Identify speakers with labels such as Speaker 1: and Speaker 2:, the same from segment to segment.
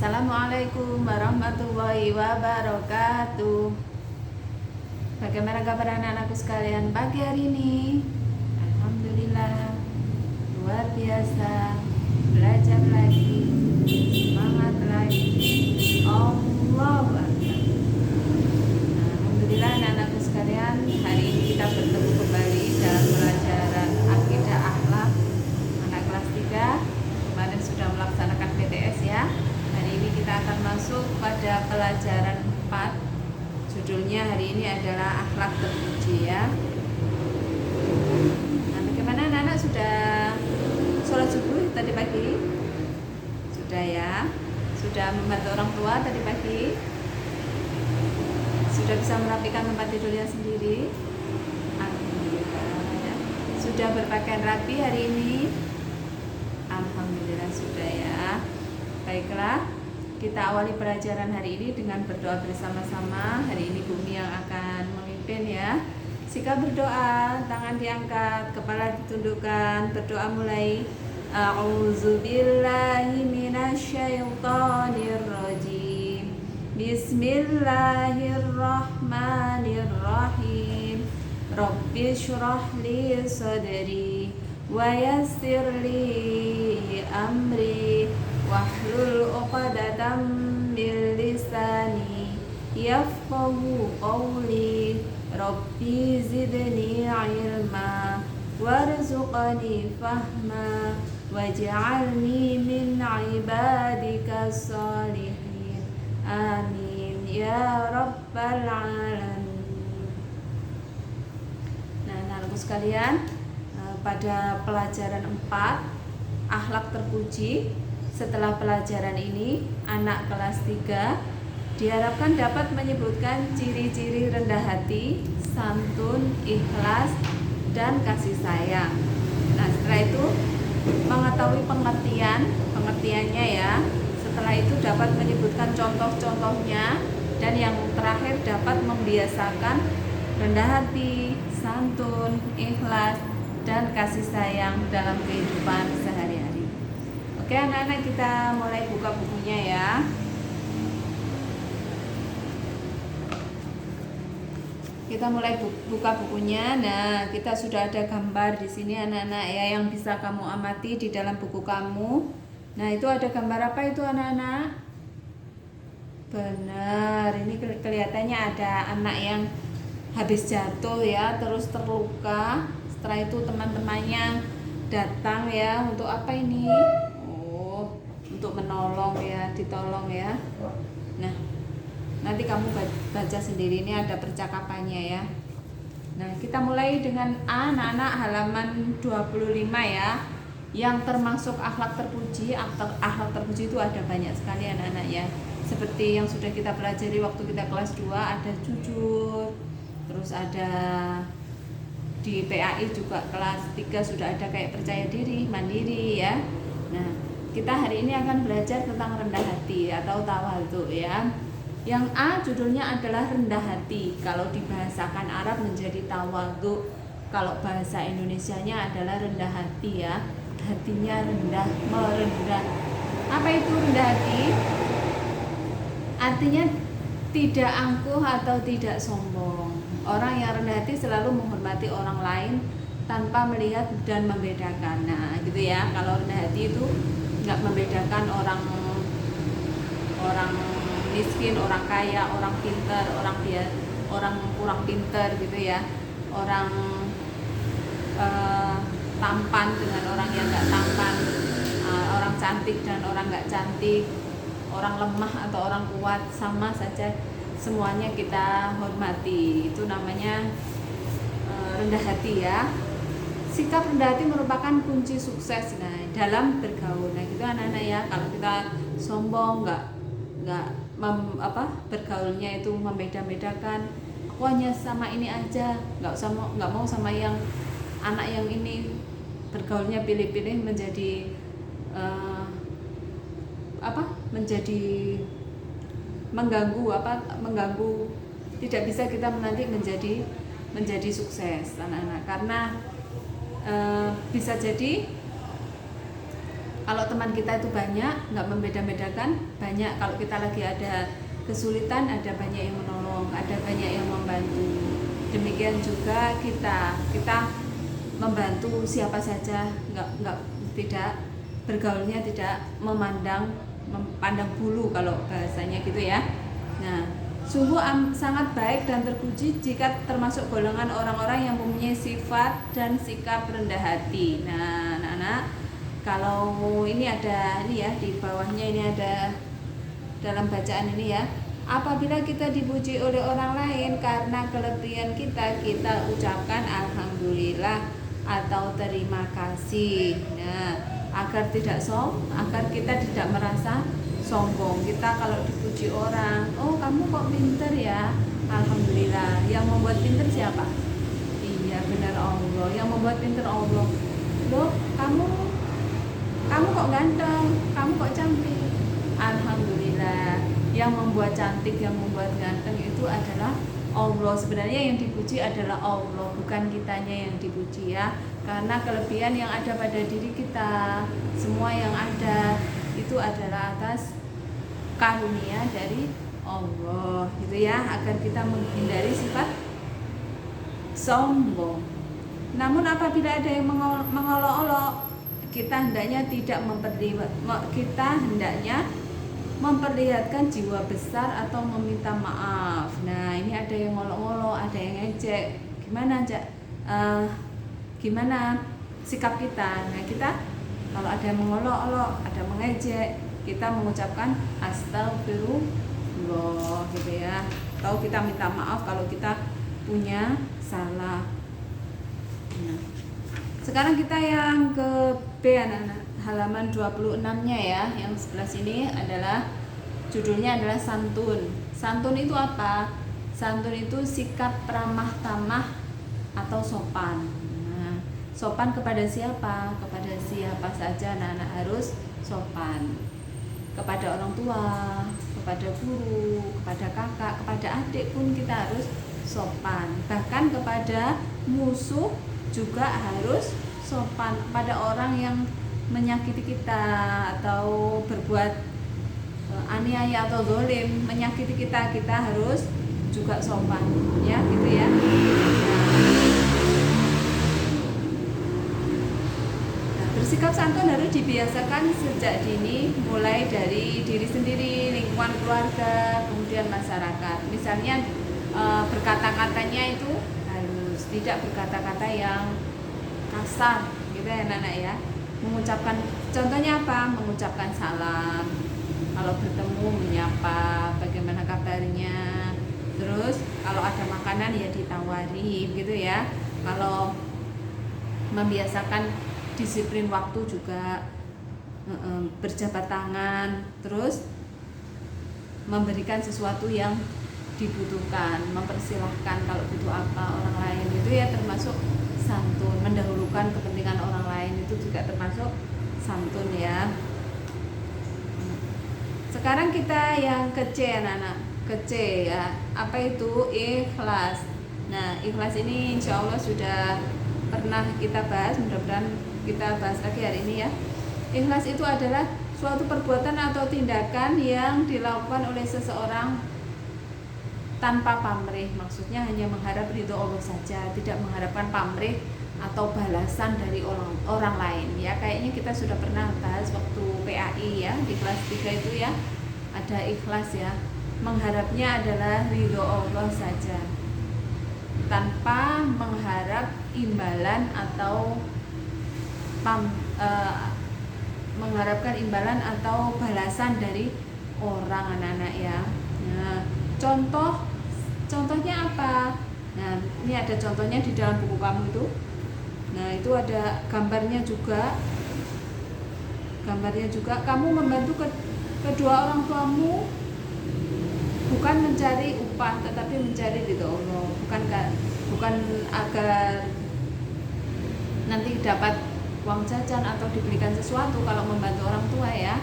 Speaker 1: Assalamualaikum warahmatullahi wabarakatuh. Bagaimana kabar anak-anakku sekalian pagi hari ini? Alhamdulillah, luar biasa. Belajar lagi, semangat lagi. Allahu Akbar. Alhamdulillah anak-anakku sekalian, hari ini kita bertemu kembali dalam pelajaran akidah akhlak anak kelas 3. Kemarin sudah melaksanakan PTS ya. Hari ini kita akan masuk pada pelajaran 4. Judulnya hari ini adalah akhlak terpuji ya. Nah, bagaimana anak-anak sudah sholat subuh tadi pagi? Sudah ya? Sudah membantu orang tua tadi pagi? Sudah bisa merapikan tempat tidurnya sendiri? Alhamdulillah ya. Sudah berpakaian rapi hari ini? Alhamdulillah sudah ya. Baiklah, kita awali pelajaran hari ini dengan berdoa bersama-sama. Hari ini Bumi yang akan memimpin ya. Sikap berdoa, tangan diangkat, kepala ditundukkan, berdoa mulai. A'udzubillahi minasyaitonirrajim. Bismillahirrahmanirrahim. Rabbi syrah li sadri wa yassir li amri wahlul 'uqdatam min lisani yafqahu qawli. Rabbi zidni ilma warzuqni fahma waj'alni min ibadika salihin. Amin ya rabbal alamin. Nah, anak-anakku sekalian, pada pelajaran 4 akhlak terpuji, setelah pelajaran ini anak kelas 3 diharapkan dapat menyebutkan ciri-ciri rendah hati, santun, ikhlas, dan kasih sayang. Nah, setelah itu mengetahui pengertiannya ya. Setelah itu dapat menyebutkan contoh-contohnya, dan yang terakhir dapat membiasakan rendah hati, santun, ikhlas, dan kasih sayang dalam kehidupan sehari-hari. Oke anak-anak, kita mulai buka bukunya ya. Kita mulai buka bukunya. Nah, kita sudah ada gambar di sini anak-anak ya, yang bisa kamu amati di dalam buku kamu. Nah, itu ada gambar apa itu anak-anak? Benar, ini kelihatannya ada anak yang habis jatuh ya, terus terluka. Setelah itu teman-temannya datang ya, untuk apa ini? Oh, untuk menolong ya, ditolong ya. Nah, nanti kamu baca sendiri, ini ada percakapannya ya. Nah, kita mulai dengan A, anak-anak, halaman 25 ya. Yang termasuk akhlak terpuji. Akhlak terpuji itu ada banyak sekali anak-anak ya. Seperti yang sudah kita pelajari waktu kita kelas 2, ada jujur. Terus ada di PAI juga kelas 3 sudah ada kayak percaya diri, mandiri ya. Nah, kita hari ini akan belajar tentang rendah hati atau tawadhu ya. Yang A judulnya adalah rendah hati. Kalau dibahasakan Arab menjadi tawadhu. Kalau bahasa Indonesianya adalah rendah hati ya. Hatinya rendah, merendah. Apa itu rendah hati? Artinya tidak angkuh atau tidak sombong. Orang yang rendah hati selalu menghormati orang lain tanpa melihat dan membedakan. Nah, gitu ya. Kalau rendah hati itu nggak membedakan orang miskin, orang kaya, orang pintar, orang kurang pintar gitu ya. Orang tampan dengan orang yang nggak tampan, orang cantik dan orang nggak cantik, orang lemah atau orang kuat, sama saja, semuanya kita hormati. Itu namanya rendah hati ya. Sikap rendah hati merupakan kunci sukses dalam bergaul. Nah, gitu anak-anak ya. Kalau kita sombong, bergaulnya itu membeda-bedakan, aku hanya sama ini aja, nggak mau sama yang anak yang ini, bergaulnya pilih-pilih, menjadi menjadi mengganggu, tidak bisa kita nanti menjadi sukses anak-anak, karena bisa jadi Kalau teman kita itu banyak, nggak membeda-bedakan, banyak. Kalau kita lagi ada kesulitan, ada banyak yang menolong, ada banyak yang membantu. Demikian juga kita membantu siapa saja, nggak tidak bergaulnya tidak memandang bulu kalau bahasanya gitu ya. Nah, sungguh sangat baik dan terpuji jika termasuk golongan orang-orang yang mempunyai sifat dan sikap rendah hati. Nah, anak-anak, kalau ini ada ini ya, di bawahnya ini ada dalam bacaan ini ya. Apabila kita dipuji oleh orang lain karena kelebihan kita ucapkan alhamdulillah atau terima kasih. Nah, agar kita tidak merasa sombong. Kita kalau dipuji orang, oh kamu kok pinter ya, alhamdulillah. Yang membuat pinter siapa? Iya benar, Allah. Yang membuat pinter Allah. Loh, kamu kok ganteng, kamu kok cantik, alhamdulillah. Yang membuat cantik, yang membuat ganteng itu adalah Allah. Sebenarnya yang dipuji adalah Allah, bukan kitanya yang dipuji ya. Karena kelebihan yang ada pada diri kita, semua yang ada itu adalah atas karunia dari Allah, gitu ya, agar kita menghindari sifat sombong. Namun apabila ada yang mengolok-olok, kita hendaknya memperlihatkan jiwa besar atau meminta maaf. Nah, ini ada yang ngolok-ngolok, ada yang ngejek. Gimana sikap kita? Nah, kita kalau ada yang mengolok-olok, ada mengejek, kita mengucapkan astagfirullah gitu ya. Atau kita minta maaf kalau kita punya salah. Nah, sekarang kita yang ke B, anak-anak, halaman 26-nya ya. Yang sebelah sini adalah judulnya adalah santun. Santun itu apa? Santun itu sikap ramah tamah atau sopan. Nah, sopan kepada siapa? Kepada siapa saja anak-anak harus sopan. Kepada orang tua, kepada guru, kepada kakak, kepada adik pun kita harus sopan. Bahkan kepada musuh juga harus sopan. Pada orang yang menyakiti kita atau berbuat aniaya atau zalim, menyakiti kita harus juga sopan ya, gitu ya. Nah, bersikap santun harus dibiasakan sejak dini, mulai dari diri sendiri, lingkungan keluarga, kemudian masyarakat. Misalnya berkata-katanya itu harus tidak berkata-kata yang kasar gitu ya anak-anak ya. Mengucapkan, contohnya apa? Mengucapkan salam, kalau bertemu menyapa, bagaimana kabarnya. Terus kalau ada makanan ya ditawari gitu ya. Kalau membiasakan disiplin waktu juga, berjabat tangan, terus memberikan sesuatu yang dibutuhkan, mempersilahkan kalau butuh apa orang lain, itu ya termasuk santun. Mendahulukan kepentingan orang lain itu juga termasuk santun ya. Sekarang kita yang ke C anak-anak, ke C ya. Apa itu? Ikhlas. Nah, ikhlas ini insya Allah sudah pernah kita bahas, mudah-mudahan kita bahas lagi hari ini ya. Ikhlas itu adalah suatu perbuatan atau tindakan yang dilakukan oleh seseorang tanpa pamrih. Maksudnya hanya mengharap ridho Allah saja, tidak mengharapkan pamrih atau balasan dari orang lain ya. Kayaknya kita sudah pernah bahas waktu PAI ya, di kelas 3 itu ya, ada ikhlas ya. Mengharapnya adalah ridho Allah saja, tanpa mengharap imbalan atau mengharapkan imbalan atau balasan dari orang, anak-anak ya. Nah, contohnya apa? Nah, ini ada contohnya di dalam buku kamu itu. Nah, itu ada gambarnya juga. Kamu membantu kedua orang tuamu bukan mencari upah, tetapi mencari ridho Allah. Bukan agar nanti dapat uang jajan atau diberikan sesuatu kalau membantu orang tua ya,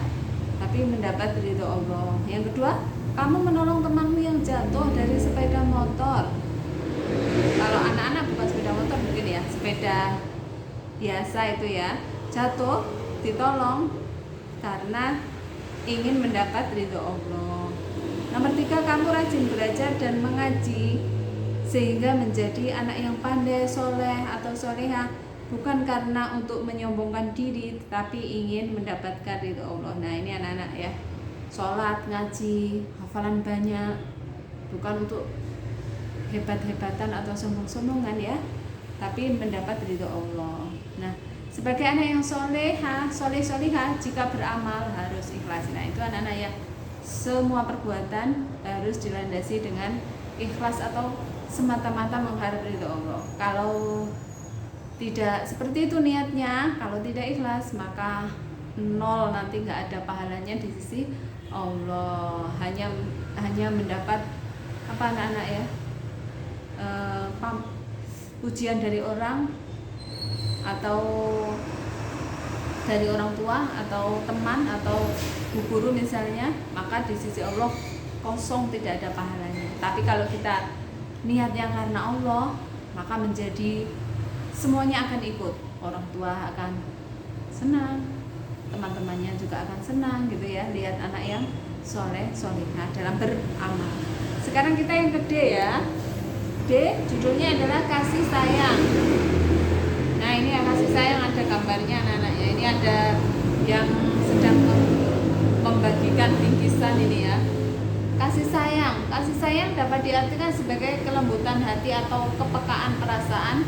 Speaker 1: tapi mendapat ridho Allah. Yang kedua, kamu menolong temanmu yang jatuh dari sepeda motor. Kalau anak-anak bukan sepeda motor mungkin ya, sepeda biasa itu ya, jatuh, ditolong. karena ingin mendapat ridho Allah. Nomor 3, kamu rajin belajar dan mengaji sehingga menjadi anak yang pandai, soleh atau soleha, bukan karena untuk menyombongkan diri, tapi ingin mendapatkan ridho Allah. Nah ini anak-anak ya, sholat, ngaji, hafalan banyak, bukan untuk hebat-hebatan atau sombong-sombongan ya, tapi mendapat ridho Allah. Nah sebagai anak yang soleha, soleh-solehah, jika beramal harus ikhlas. Nah itu anak-anak ya, semua perbuatan harus dilandasi dengan ikhlas atau semata-mata mengharap ridho Allah. Kalau tidak seperti itu niatnya, kalau tidak ikhlas, maka nol, nanti nggak ada pahalanya di sisi Allah. Hanya mendapat apa anak-anak ya, pujian dari orang atau dari orang tua atau teman atau guru misalnya, maka di sisi Allah kosong, tidak ada pahalanya. Tapi kalau kita niatnya karena Allah, maka menjadi semuanya akan ikut. Orang tua akan senang, teman-temannya juga akan senang gitu ya, lihat anak yang soleh solehah dalam beramal. Sekarang kita yang ke D ya. D judulnya adalah kasih sayang. Nah ini ya, kasih sayang, ada gambarnya anak-anaknya. Ini ada yang sedang membagikan bingkisan ini ya. Kasih sayang dapat diartikan sebagai kelembutan hati atau kepekaan perasaan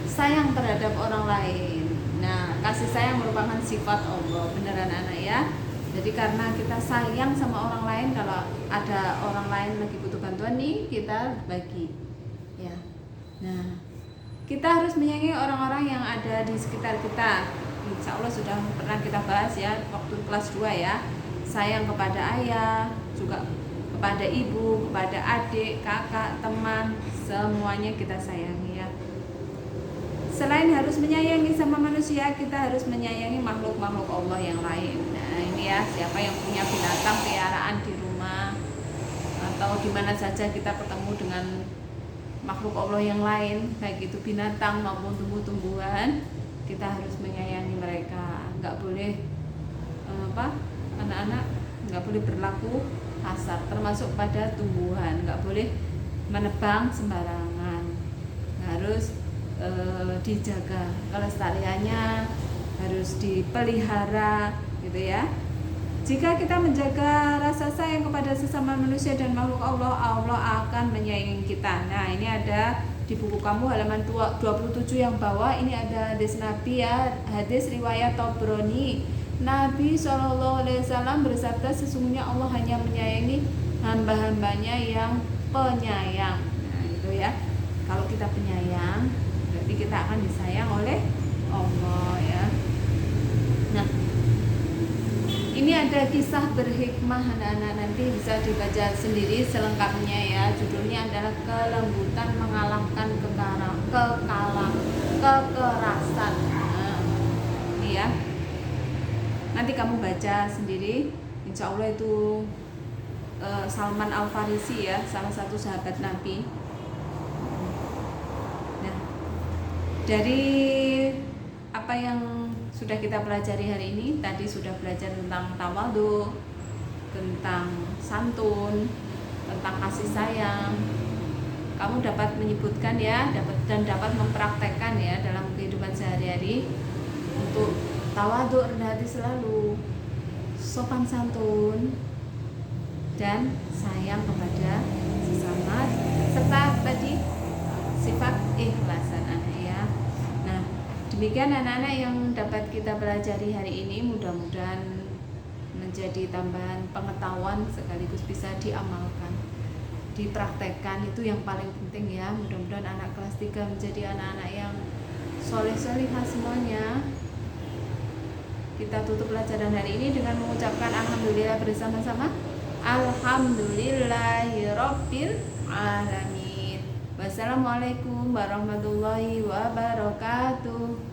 Speaker 1: sayang terhadap orang lain. Nah kasih sayang merupakan sifat Allah, beneran anak ya. Jadi karena kita sayang sama orang lain, kalau ada orang lain lagi butuh bantuan nih, kita bagi ya. Nah kita harus menyayangi orang-orang yang ada di sekitar kita. Insya Allah sudah pernah kita bahas ya waktu kelas 2 ya. Sayang kepada ayah, juga kepada ibu, kepada adik, kakak, teman, semuanya kita sayangi ya. Selain harus menyayangi sama manusia, kita harus menyayangi makhluk-makhluk Allah yang lain. Nah ini ya, siapa yang punya binatang peliharaan di rumah atau di mana saja kita ketemu dengan makhluk Allah yang lain, baik itu binatang maupun tumbuh-tumbuhan, kita harus menyayangi mereka. Nggak boleh anak-anak nggak boleh berlaku kasar, termasuk pada tumbuhan, nggak boleh menebang sembarangan, harus dijaga kelestariannya, harus dipelihara gitu ya. Jika kita menjaga rasa sayang kepada sesama manusia dan makhluk Allah, Allah akan menyayangi kita. Nah ini ada di buku kamu halaman 27 yang bawah, ini ada hadis Nabi ya, hadis riwayat Tabrani. Nabi SAW bersabda, sesungguhnya Allah hanya menyayangi hamba-hambanya yang penyayang. Nah itu ya, kalau kita penyayang berarti kita akan disayang oleh Allah ya. Nah ini ada kisah berhikmah anak-anak, nanti bisa dibaca sendiri selengkapnya ya. Judulnya adalah kelembutan mengalahkan kekerasan. Nah, ini ya. Nanti kamu baca sendiri. Insya Allah itu Salman Al Farisi ya, salah satu sahabat Nabi. Nah, dari apa yang sudah kita pelajari hari ini, tadi sudah belajar tentang tawadhu, tentang santun, tentang kasih sayang. Kamu dapat menyebutkan ya, dapat mempraktekkan ya dalam kehidupan sehari-hari untuk tawadhu, rendah hati selalu, sopan santun, dan sayang kepada sesama, serta tadi sifat ikhlasan anak ya. Nah demikian anak-anak yang dapat kita pelajari hari ini, mudah-mudahan menjadi tambahan pengetahuan sekaligus bisa diamalkan, dipraktekkan, itu yang paling penting ya. Mudah-mudahan anak kelas 3 menjadi anak-anak yang soleh-solehah semuanya. Kita tutup pelajaran hari ini dengan mengucapkan alhamdulillah bersama-sama. Alhamdulillahirabbil alamin. Wassalamualaikum warahmatullahi wabarakatuh.